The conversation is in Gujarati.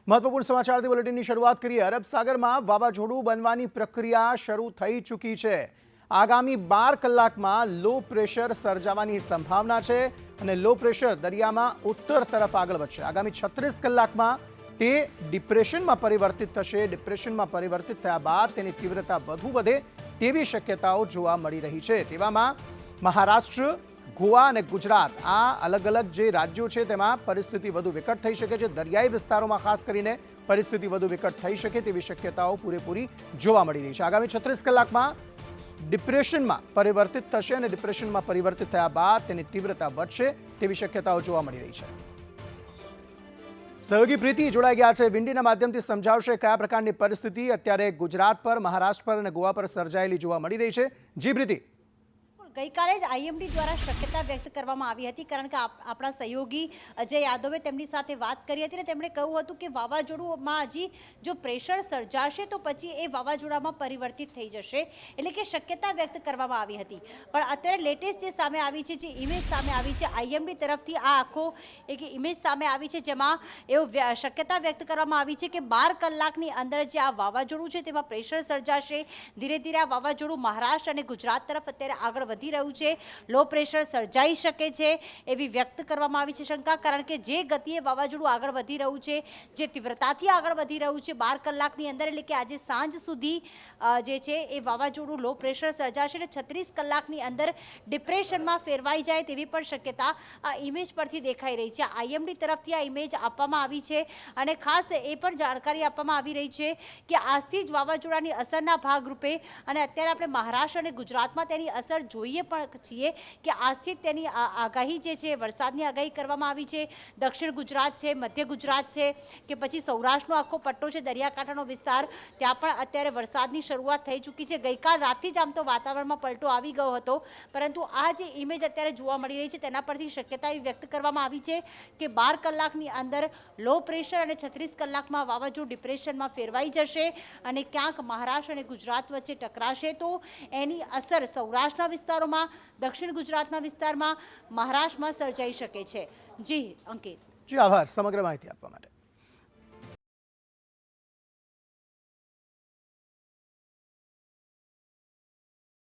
મહત્વપૂર્ણ સમાચારથી બુલેટિનની શરૂઆત કરીએ। અરબ સાગરમાં વાવાઝોડું બનવાની પ્રક્રિયા શરૂ થઈ ચૂકી છે। આગામી 12 કલાકમાં લો પ્રેશર સર્જાવાની સંભાવના છે અને લો પ્રેશર દરિયામાં ઉત્તર તરફ આગળ વધશે। આગામી 36 કલાકમાં તે ડિપ્રેશનમાં પરિવર્તિત થશે। ડિપ્રેશનમાં પરિવર્તિત થયા બાદ તેની તીવ્રતા વધુ વધે તેવી શક્યતાઓ જોવા મળી રહી છે। તેવામાં મહારાષ્ટ્ર, गोवा और गुजरात आ अलग अलग जे राज्यों है तेमां परिस्थिति वधु विकट थई शके छे। दरियाई विस्तारों में खास करीने परिस्थिति वधु विकट थई शके तेवी शक्यताओं पूरेपूरी जोवा मळी रही छे। आगामी 36 कलाक में डिप्रेशन में परिवर्तित थशे अने डिप्रेशन में परिवर्तित थया बाद तेनी तीव्रता वधशे तेवी शक्यताओं जोवा मळी रही छे। सहयोगी प्रीति जोड़ाई गया है, विंडीना माध्यमथी समझावशे कया प्रकारनी परिस्थिति अत्यारे गुजरात पर, महाराष्ट्र पर अने गोवा पर सर्जायेली जोवा मळी रही छे। जी प्रीति। गई काले ज आईएमडी द्वारा शक्यता व्यक्त करवामां आवी हती, कारण के आपणा सहयोगी अजय यादवे तेमनी साथे वात करी हती ने तेमणे कह्युं हतुं के वावाजोडुमां हजी जो प्रेशर सर्जाशे तो पछी ए वावाजोडामां परिवर्तित थई जशे, एटले के शक्यता व्यक्त करवामां आवी हती। पण अत्यारे लेटेस्ट जे सामे आवी छे, जे इमेज सामे आवी छे आईएमडी तरफथी आ आखो एक इमेज सामे आवी छे, जेमां एवो शक्यता व्यक्त करवामां आवी छे के 12 कलाकनी अंदर जे आ वावाजोडुं छे तेमां प्रेशर सर्जाशे। धीरे धीरे आ वावाजोडुं महाराष्ट्र अने गुजरात तरफ अत्यारे आगळ वधी રહ્યું છે। લો પ્રેશર સર્જાઈ શકે છે એવી વ્યક્ત કરવામાં આવી છે શંકા, કારણ કે જે ગતિએ વાવાઝોડું આગળ વધી રહ્યું છે, જે તીવ્રતાથી આગળ વધી રહ્યું છે 12 કલાકની અંદર, એટલે કે આજે સાંજ સુધી જે છે એ વાવાઝોડું લો પ્રેશર સર્જાશે અને 36 કલાકની અંદર ડિપ્રેશનમાં ફેરવાઈ જાય તેવી પણ શક્યતા આ ઇમેજ પરથી દેખાઈ રહી છે। આઈએમડી તરફથી આ ઇમેજ આપવામાં આવી છે અને ખાસ એ પણ જાણકારી આપવામાં આવી રહી છે કે આજથી જ વાવાઝોડાની અસરના ભાગરૂપે અને અત્યારે આપણે મહારાષ્ટ્ર અને ગુજરાતમાં તેની અસર જોઈએ છીએ કે આજથી તેની આગાહી જે છે વરસાદની આગાહી કરવામાં આવી છે। દક્ષિણ ગુજરાત છે, મધ્ય ગુજરાત છે કે પછી સૌરાષ્ટ્રનો આખો પટ્ટો છે, દરિયાકાંઠાનો વિસ્તાર, ત્યાં પણ અત્યારે વરસાદની શરૂઆત થઈ ચૂકી છે। ગઈકાલ રાતથી જ આમ તો વાતાવરણમાં પલટો આવી ગયો હતો, પરંતુ આ જે ઇમેજ અત્યારે જોવા મળી રહી છે તેના પરથી શક્યતા એ વ્યક્ત કરવામાં આવી છે કે 12 કલાકની અંદર લો પ્રેશર અને 36 કલાકમાં વાવાઝોડું ડિપ્રેશનમાં ફેરવાઈ જશે અને ક્યાંક મહારાષ્ટ્ર અને ગુજરાત વચ્ચે ટકરાશે તો એની અસર સૌરાષ્ટ્રના વિસ્તારોમાં, दक्षिण गुजरातना विस्तार में, महाराष्ट्र में सर्जाई शके छे। जी अंकित। जी आभार समग्र माहिती आपवा माटे।